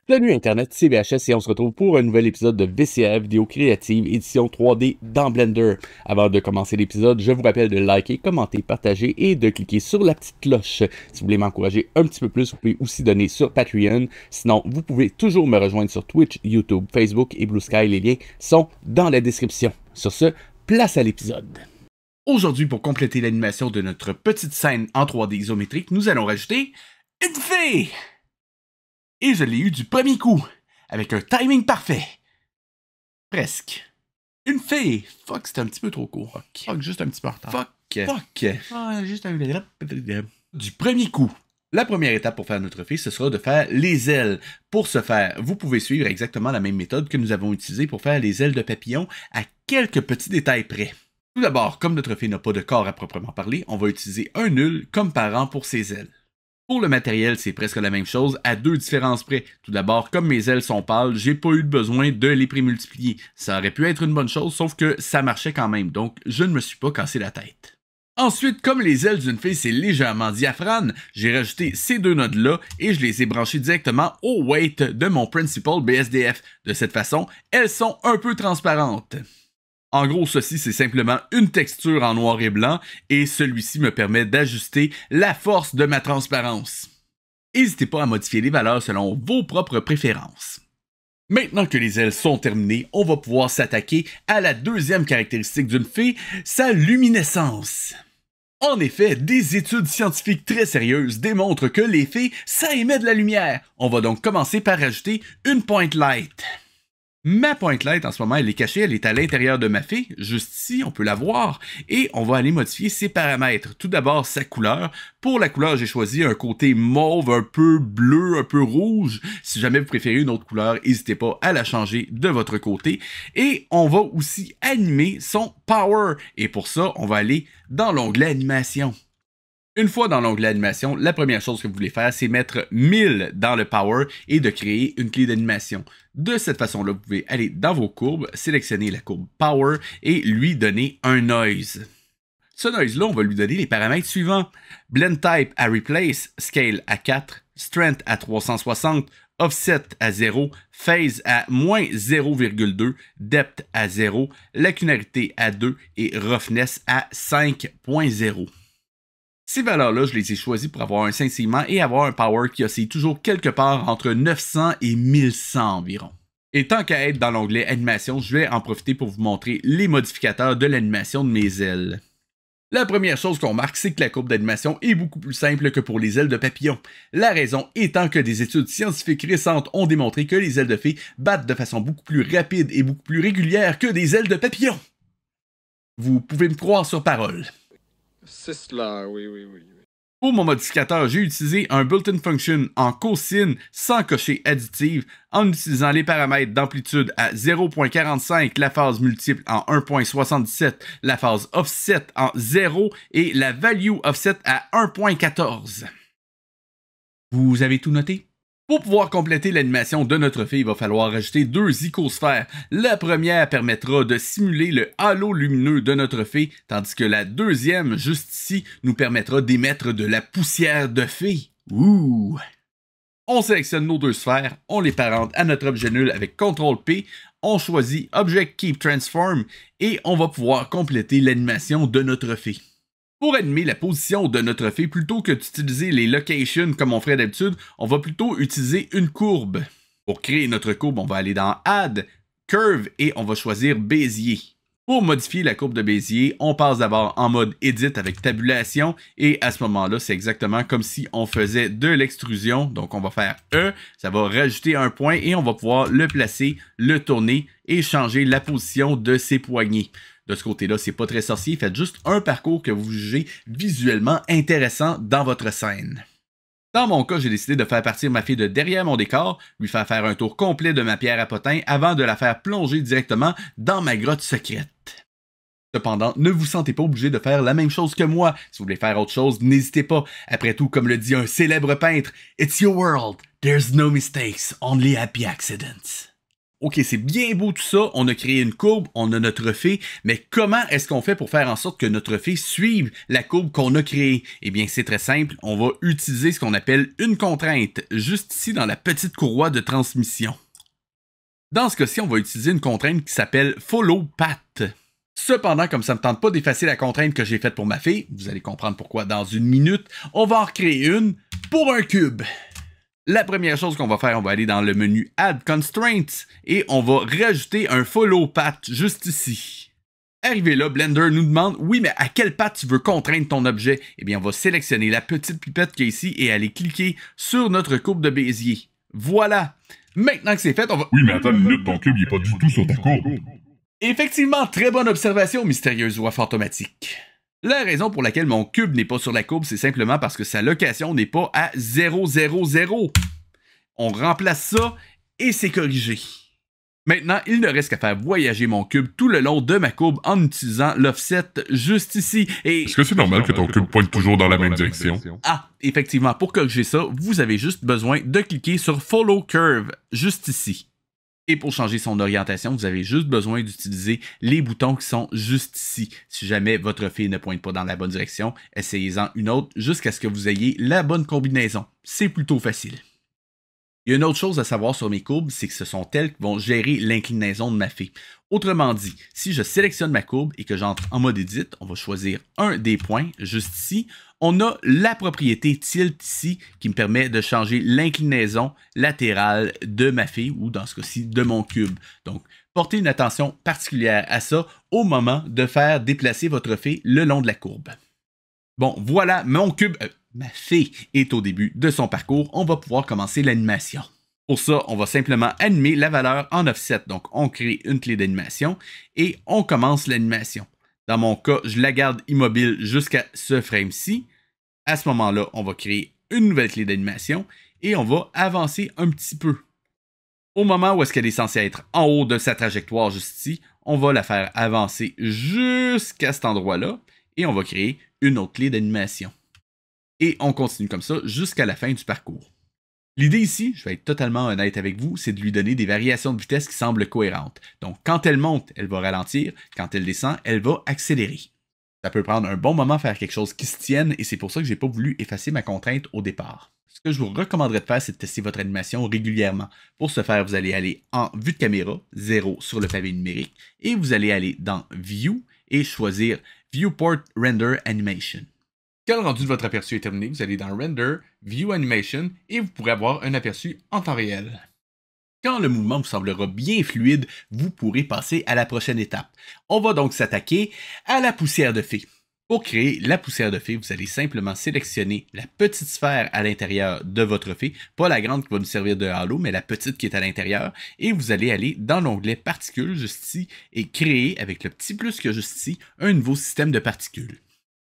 Salut Internet, c'est VHS et on se retrouve pour un nouvel épisode de VCA Vidéo Créative édition 3D dans Blender. Avant de commencer l'épisode, je vous rappelle de liker, commenter, partager et de cliquer sur la petite cloche. Si vous voulez m'encourager un petit peu plus, vous pouvez aussi donner sur Patreon. Sinon, vous pouvez toujours me rejoindre sur Twitch, YouTube, Facebook et Blue Sky. Les liens sont dans la description. Sur ce, place à l'épisode. Aujourd'hui, pour compléter l'animation de notre petite scène en 3D isométrique, nous allons rajouter une fée! Et je l'ai eu du premier coup, avec un timing parfait. Presque. Une fée! Fuck, c'était un petit peu trop court. Fuck, juste un petit peu en retard. Fuck. Ah, juste un... Du premier coup. La première étape pour faire notre fée, ce sera de faire les ailes. Pour ce faire, vous pouvez suivre exactement la même méthode que nous avons utilisée pour faire les ailes de papillon à quelques petits détails près. Tout d'abord, comme notre fée n'a pas de corps à proprement parler, on va utiliser un nul comme parent pour ses ailes. Pour le matériel, c'est presque la même chose, à deux différences près. Tout d'abord, comme mes ailes sont pâles, j'ai pas eu besoin de les prémultiplier. Ça aurait pu être une bonne chose, sauf que ça marchait quand même, donc je ne me suis pas cassé la tête. Ensuite, comme les ailes d'une fée c'est légèrement diaphane, j'ai rajouté ces deux nodes-là et je les ai branchées directement au weight de mon Principal BSDF. De cette façon, elles sont un peu transparentes. En gros, ceci, c'est simplement une texture en noir et blanc, et celui-ci me permet d'ajuster la force de ma transparence. N'hésitez pas à modifier les valeurs selon vos propres préférences. Maintenant que les ailes sont terminées, on va pouvoir s'attaquer à la deuxième caractéristique d'une fée, sa luminescence. En effet, des études scientifiques très sérieuses démontrent que les fées, ça émet de la lumière. On va donc commencer par ajouter une point light. Ma point light, en ce moment, elle est cachée, elle est à l'intérieur de ma fée, juste ici, on peut la voir, et on va aller modifier ses paramètres. Tout d'abord, sa couleur. Pour la couleur, j'ai choisi un côté mauve, un peu bleu, un peu rouge. Si jamais vous préférez une autre couleur, n'hésitez pas à la changer de votre côté. Et on va aussi animer son power, et pour ça, on va aller dans l'onglet animation. Une fois dans l'onglet animation, la première chose que vous voulez faire, c'est mettre 1000 dans le power et de créer une clé d'animation. De cette façon-là, vous pouvez aller dans vos courbes, sélectionner la courbe power et lui donner un noise. Ce noise-là, on va lui donner les paramètres suivants. Blend type à replace, scale à 4, strength à 360, offset à 0, phase à moins 0,2, depth à 0, lacunarité à 2 et roughness à 5.0. Ces valeurs-là, je les ai choisies pour avoir un scintillement et avoir un power qui oscille toujours quelque part entre 900 et 1100 environ. Et tant qu'à être dans l'onglet animation, je vais en profiter pour vous montrer les modificateurs de l'animation de mes ailes. La première chose qu'on remarque, c'est que la courbe d'animation est beaucoup plus simple que pour les ailes de papillon. La raison étant que des études scientifiques récentes ont démontré que les ailes de fée battent de façon beaucoup plus rapide et beaucoup plus régulière que des ailes de papillon. Vous pouvez me croire sur parole. C'est cela, oui. Pour mon modificateur, j'ai utilisé un built-in function en cosine sans cocher additive en utilisant les paramètres d'amplitude à 0.45, la phase multiple en 1.77, la phase offset en 0 et la value offset à 1.14. Vous avez tout noté? Pour pouvoir compléter l'animation de notre fée, il va falloir ajouter deux icosphères. La première permettra de simuler le halo lumineux de notre fée, tandis que la deuxième, juste ici, nous permettra d'émettre de la poussière de fée. Ouh! On sélectionne nos deux sphères, on les parente à notre objet nul avec CTRL-P, on choisit Object Keep Transform et on va pouvoir compléter l'animation de notre fée. Pour animer la position de notre fée, plutôt que d'utiliser les locations comme on ferait d'habitude, on va plutôt utiliser une courbe. Pour créer notre courbe, on va aller dans Add, Curve et on va choisir Bézier. Pour modifier la courbe de Bézier, on passe d'abord en mode Edit avec tabulation et à ce moment-là, c'est exactement comme si on faisait de l'extrusion. Donc on va faire E, ça va rajouter un point et on va pouvoir le placer, le tourner et changer la position de ses poignées. De ce côté-là, c'est pas très sorcier, faites juste un parcours que vous jugez visuellement intéressant dans votre scène. Dans mon cas, j'ai décidé de faire partir ma fée de derrière mon décor, lui faire un tour complet de ma pierre à potin avant de la faire plonger directement dans ma grotte secrète. Cependant, ne vous sentez pas obligé de faire la même chose que moi. Si vous voulez faire autre chose, n'hésitez pas. Après tout, comme le dit un célèbre peintre, « It's your world, there's no mistakes, only happy accidents ». OK, c'est bien beau tout ça, on a créé une courbe, on a notre fée, mais comment est-ce qu'on fait pour faire en sorte que notre fée suive la courbe qu'on a créée? Eh bien, c'est très simple, on va utiliser ce qu'on appelle une contrainte, juste ici dans la petite courroie de transmission. Dans ce cas-ci, on va utiliser une contrainte qui s'appelle Follow Path. Cependant, comme ça ne me tente pas d'effacer la contrainte que j'ai faite pour ma fée, vous allez comprendre pourquoi dans une minute, on va en recréer une pour un cube. La première chose qu'on va faire, on va aller dans le menu Add Constraints et on va rajouter un Follow Path juste ici. Arrivé là, Blender nous demande, oui, mais à quel path tu veux contraindre ton objet? Eh bien, on va sélectionner la petite pipette qui est ici et aller cliquer sur notre courbe de Bézier. Voilà! Maintenant que c'est fait, on va... Oui, mais attends une minute, ton cube, il est pas du tout sur ta courbe. Effectivement, très bonne observation, mystérieuse voix fantomatique. La raison pour laquelle mon cube n'est pas sur la courbe, c'est simplement parce que sa location n'est pas à 0, 0, 0. On remplace ça et c'est corrigé. Maintenant, il ne reste qu'à faire voyager mon cube tout le long de ma courbe en utilisant l'offset juste ici. Et... Est-ce que c'est normal que ton cube pointe toujours dans la même direction? Ah, effectivement, pour corriger ça, vous avez juste besoin de cliquer sur Follow Curve juste ici. Et pour changer son orientation, vous avez juste besoin d'utiliser les boutons qui sont juste ici. Si jamais votre fille ne pointe pas dans la bonne direction, essayez-en une autre jusqu'à ce que vous ayez la bonne combinaison. C'est plutôt facile. Il y a une autre chose à savoir sur mes courbes, c'est que ce sont elles qui vont gérer l'inclinaison de ma fée. Autrement dit, si je sélectionne ma courbe et que j'entre en mode Edit, on va choisir un des points juste ici. On a la propriété Tilt ici qui me permet de changer l'inclinaison latérale de ma fée ou dans ce cas-ci de mon cube. Donc, portez une attention particulière à ça au moment de faire déplacer votre fée le long de la courbe. Bon, voilà, mon cube, ma fée est au début de son parcours. On va pouvoir commencer l'animation. Pour ça, on va simplement animer la valeur en offset. Donc, on crée une clé d'animation et on commence l'animation. Dans mon cas, je la garde immobile jusqu'à ce frame-ci. À ce moment-là, on va créer une nouvelle clé d'animation et on va avancer un petit peu. Au moment où est-ce qu'elle est censée être en haut de sa trajectoire juste ici, on va la faire avancer jusqu'à cet endroit-là et on va créer une autre clé d'animation. Et on continue comme ça jusqu'à la fin du parcours. L'idée ici, je vais être totalement honnête avec vous, c'est de lui donner des variations de vitesse qui semblent cohérentes. Donc quand elle monte, elle va ralentir, quand elle descend, elle va accélérer. Ça peut prendre un bon moment à faire quelque chose qui se tienne et c'est pour ça que je n'ai pas voulu effacer ma contrainte au départ. Ce que je vous recommanderais de faire, c'est de tester votre animation régulièrement. Pour ce faire, vous allez aller en vue de caméra, 0 sur le pavé numérique, et vous allez aller dans View et choisir Viewport Render Animation. Quand le rendu de votre aperçu est terminé, vous allez dans Render, View Animation et vous pourrez avoir un aperçu en temps réel. Quand le mouvement vous semblera bien fluide, vous pourrez passer à la prochaine étape. On va donc s'attaquer à la poussière de fée. Pour créer la poussière de fée, vous allez simplement sélectionner la petite sphère à l'intérieur de votre fée, pas la grande qui va nous servir de halo, mais la petite qui est à l'intérieur, et vous allez aller dans l'onglet particules juste ici et créer avec le petit plus que juste ici un nouveau système de particules.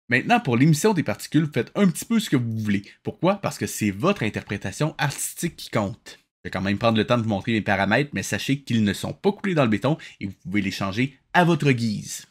Maintenant, pour l'émission des particules, vous faites un petit peu ce que vous voulez. Pourquoi? Parce que c'est votre interprétation artistique qui compte. Je vais quand même prendre le temps de vous montrer mes paramètres, mais sachez qu'ils ne sont pas coulés dans le béton et vous pouvez les changer à votre guise.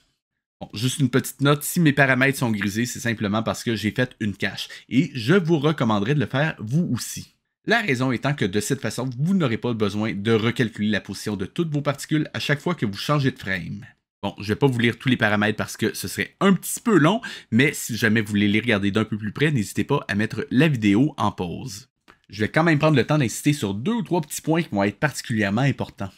Bon, juste une petite note, si mes paramètres sont grisés, c'est simplement parce que j'ai fait une cache. Et je vous recommanderais de le faire vous aussi. La raison étant que de cette façon, vous n'aurez pas besoin de recalculer la position de toutes vos particules à chaque fois que vous changez de frame. Bon, je ne vais pas vous lire tous les paramètres parce que ce serait un petit peu long, mais si jamais vous voulez les regarder d'un peu plus près, n'hésitez pas à mettre la vidéo en pause. Je vais quand même prendre le temps d'insister sur 2 ou 3 petits points qui vont être particulièrement importants.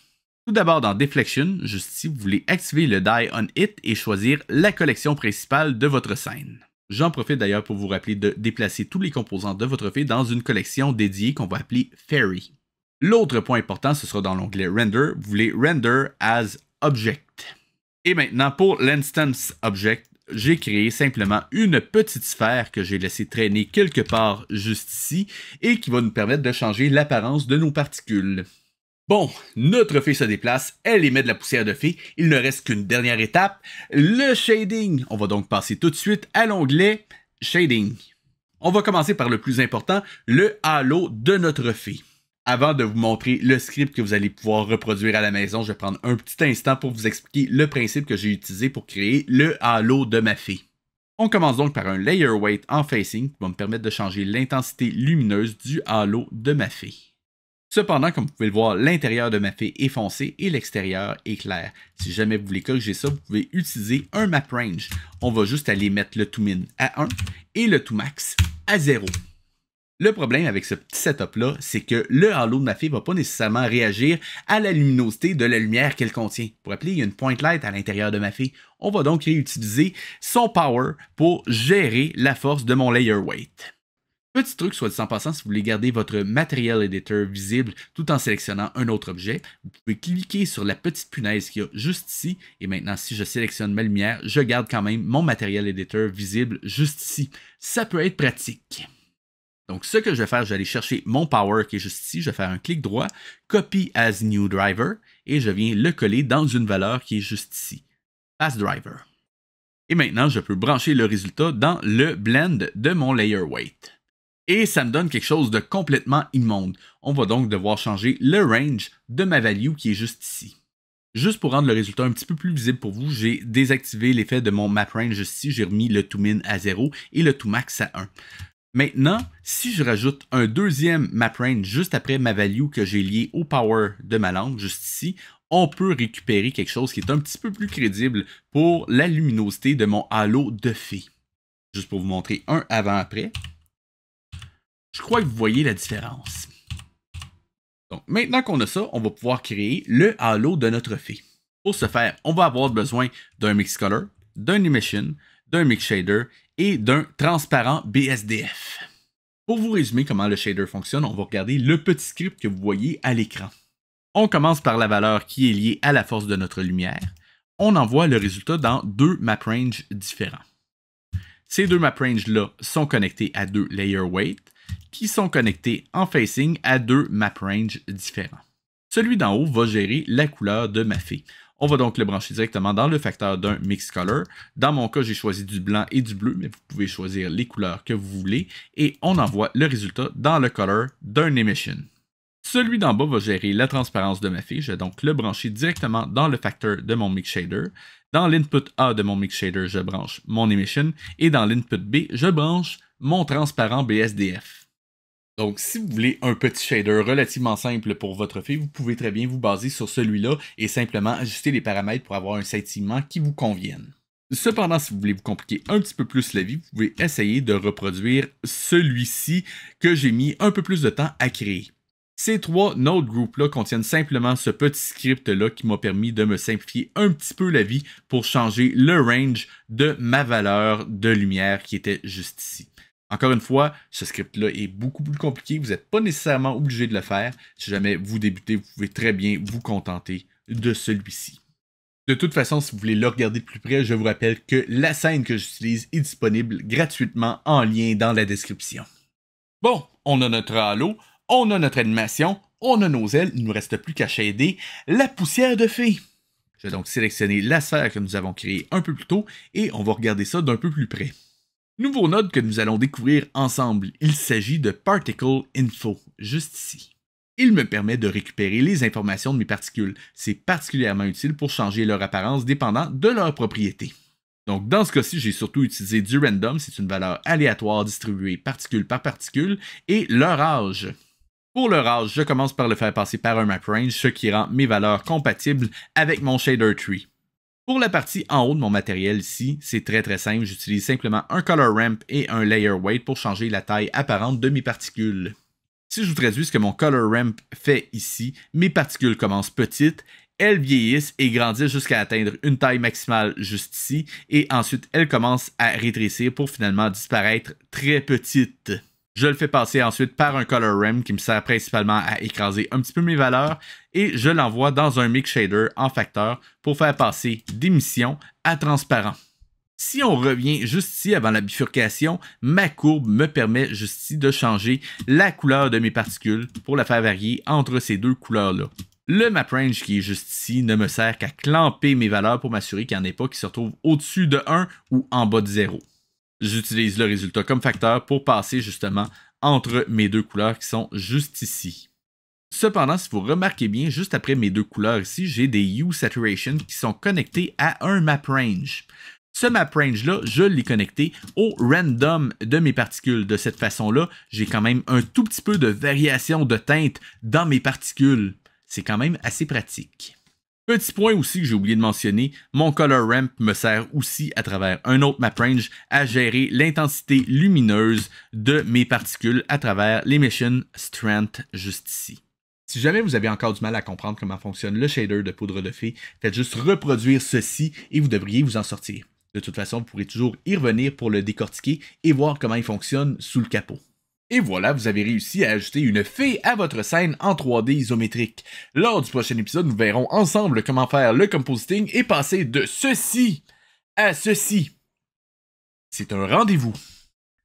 Tout d'abord, dans Deflection, juste ici, vous voulez activer le Die on Hit et choisir la collection principale de votre scène. J'en profite d'ailleurs pour vous rappeler de déplacer tous les composants de votre fée dans une collection dédiée qu'on va appeler Fairy. L'autre point important, ce sera dans l'onglet Render. Vous voulez Render as Object. Et maintenant, pour l'Instance Object, j'ai créé simplement une petite sphère que j'ai laissée traîner quelque part juste ici et qui va nous permettre de changer l'apparence de nos particules. Bon, notre fée se déplace, elle émet de la poussière de fée, il ne reste qu'une dernière étape, le shading. On va donc passer tout de suite à l'onglet Shading. On va commencer par le plus important, le halo de notre fée. Avant de vous montrer le script que vous allez pouvoir reproduire à la maison, je vais prendre un petit instant pour vous expliquer le principe que j'ai utilisé pour créer le halo de ma fée. On commence donc par un layer weight en facing qui va me permettre de changer l'intensité lumineuse du halo de ma fée. Cependant, comme vous pouvez le voir, l'intérieur de ma fée est foncé et l'extérieur est clair. Si jamais vous voulez corriger ça, vous pouvez utiliser un map range. On va juste aller mettre le toMin à 1 et le toMax à 0. Le problème avec ce petit setup-là, c'est que le halo de ma fée ne va pas nécessairement réagir à la luminosité de la lumière qu'elle contient. Pour rappeler, il y a une point light à l'intérieur de ma fée. On va donc réutiliser son power pour gérer la force de mon layer weight. Petit truc, soit dit en passant, si vous voulez garder votre Material Editor visible tout en sélectionnant un autre objet, vous pouvez cliquer sur la petite punaise qu'il y a juste ici. Et maintenant, si je sélectionne ma lumière, je garde quand même mon Material Editor visible juste ici. Ça peut être pratique. Donc, ce que je vais faire, je vais aller chercher mon power qui est juste ici. Je vais faire un clic droit, Copy as New Driver, et je viens le coller dans une valeur qui est juste ici, Pass Driver. Et maintenant, je peux brancher le résultat dans le blend de mon layer weight. Et ça me donne quelque chose de complètement immonde. On va donc devoir changer le range de ma value qui est juste ici. Juste pour rendre le résultat un petit peu plus visible pour vous, j'ai désactivé l'effet de mon map range juste ici. J'ai remis le toMin à 0 et le toMax à 1. Maintenant, si je rajoute un deuxième map range juste après ma value que j'ai liée au power de ma lampe, juste ici, on peut récupérer quelque chose qui est un petit peu plus crédible pour la luminosité de mon halo de fée. Juste pour vous montrer un avant-après. Je crois que vous voyez la différence. Donc, maintenant qu'on a ça, on va pouvoir créer le halo de notre fée. Pour ce faire, on va avoir besoin d'un mix color, d'un emission, d'un mix shader et d'un transparent BSDF. Pour vous résumer comment le shader fonctionne, on va regarder le petit script que vous voyez à l'écran. On commence par la valeur qui est liée à la force de notre lumière. On envoie le résultat dans deux map ranges différents. Ces deux map ranges-là sont connectés à deux layer weight qui sont connectés en facing à deux map ranges différents. Celui d'en haut va gérer la couleur de ma fée. On va donc le brancher directement dans le facteur d'un mix color. Dans mon cas, j'ai choisi du blanc et du bleu, mais vous pouvez choisir les couleurs que vous voulez. Et on envoie le résultat dans le color d'un emission. Celui d'en bas va gérer la transparence de ma fée. Je vais donc le brancher directement dans le facteur de mon mix shader. Dans l'input A de mon mix shader, je branche mon emission. Et dans l'input B, je branche mon transparent BSDF. Donc, si vous voulez un petit shader relativement simple pour votre fée, vous pouvez très bien vous baser sur celui-là et simplement ajuster les paramètres pour avoir un scintillement qui vous convienne. Cependant, si vous voulez vous compliquer un petit peu plus la vie, vous pouvez essayer de reproduire celui-ci que j'ai mis un peu plus de temps à créer. Ces trois node groups-là contiennent simplement ce petit script-là qui m'a permis de me simplifier un petit peu la vie pour changer le range de ma valeur de lumière qui était juste ici. Encore une fois, ce script-là est beaucoup plus compliqué. Vous n'êtes pas nécessairement obligé de le faire. Si jamais vous débutez, vous pouvez très bien vous contenter de celui-ci. De toute façon, si vous voulez le regarder de plus près, je vous rappelle que la scène que j'utilise est disponible gratuitement en lien dans la description. Bon, on a notre halo, on a notre animation, on a nos ailes, il ne nous reste plus qu'à shader la poussière de fée. Je vais donc sélectionner la sphère que nous avons créée un peu plus tôt et on va regarder ça d'un peu plus près. Nouveau node que nous allons découvrir ensemble, il s'agit de Particle Info, juste ici. Il me permet de récupérer les informations de mes particules. C'est particulièrement utile pour changer leur apparence dépendant de leurs propriétés. Donc dans ce cas-ci, j'ai surtout utilisé du random, c'est une valeur aléatoire distribuée particule par particule, et leur âge. Pour leur âge, je commence par le faire passer par un map range, ce qui rend mes valeurs compatibles avec mon shader tree. Pour la partie en haut de mon matériel ici, c'est très simple, j'utilise simplement un color ramp et un layer weight pour changer la taille apparente de mes particules. Si je vous traduis ce que mon color ramp fait ici, mes particules commencent petites, elles vieillissent et grandissent jusqu'à atteindre une taille maximale juste ici, et ensuite elles commencent à rétrécir pour finalement disparaître très petites. Je le fais passer ensuite par un color ramp qui me sert principalement à écraser un petit peu mes valeurs et je l'envoie dans un mix shader en facteur pour faire passer d'émission à transparent. Si on revient juste ici avant la bifurcation, ma courbe me permet juste ici de changer la couleur de mes particules pour la faire varier entre ces deux couleurs-là. Le map range qui est juste ici ne me sert qu'à clamper mes valeurs pour m'assurer qu'il n'y en ait pas qui se retrouvent au-dessus de 1 ou en bas de 0. J'utilise le résultat comme facteur pour passer justement entre mes deux couleurs qui sont juste ici. Cependant, si vous remarquez bien, juste après mes deux couleurs ici, j'ai des Hue Saturation qui sont connectés à un map range. Ce map range-là, je l'ai connecté au random de mes particules. De cette façon-là, j'ai quand même un tout petit peu de variation de teinte dans mes particules. C'est quand même assez pratique. Petit point aussi que j'ai oublié de mentionner, mon Color Ramp me sert aussi à travers un autre map range à gérer l'intensité lumineuse de mes particules à travers l'Emission Strength juste ici. Si jamais vous avez encore du mal à comprendre comment fonctionne le shader de poudre de fée, faites juste reproduire ceci et vous devriez vous en sortir. De toute façon, vous pourrez toujours y revenir pour le décortiquer et voir comment il fonctionne sous le capot. Et voilà, vous avez réussi à ajouter une fée à votre scène en 3D isométrique. Lors du prochain épisode, nous verrons ensemble comment faire le compositing et passer de ceci à ceci. C'est un rendez-vous.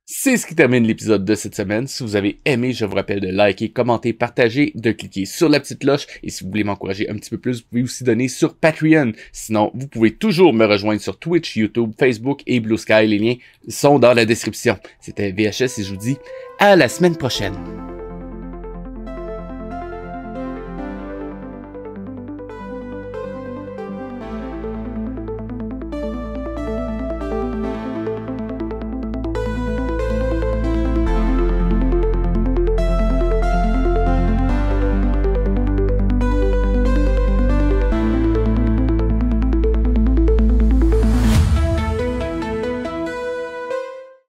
C'est ce qui termine l'épisode de cette semaine. Si vous avez aimé, je vous rappelle de liker, commenter, partager, de cliquer sur la petite cloche. Et si vous voulez m'encourager un petit peu plus, vous pouvez aussi donner sur Patreon. Sinon, vous pouvez toujours me rejoindre sur Twitch, YouTube, Facebook et Blue Sky. Les liens sont dans la description. C'était VHS et je vous dis à la semaine prochaine.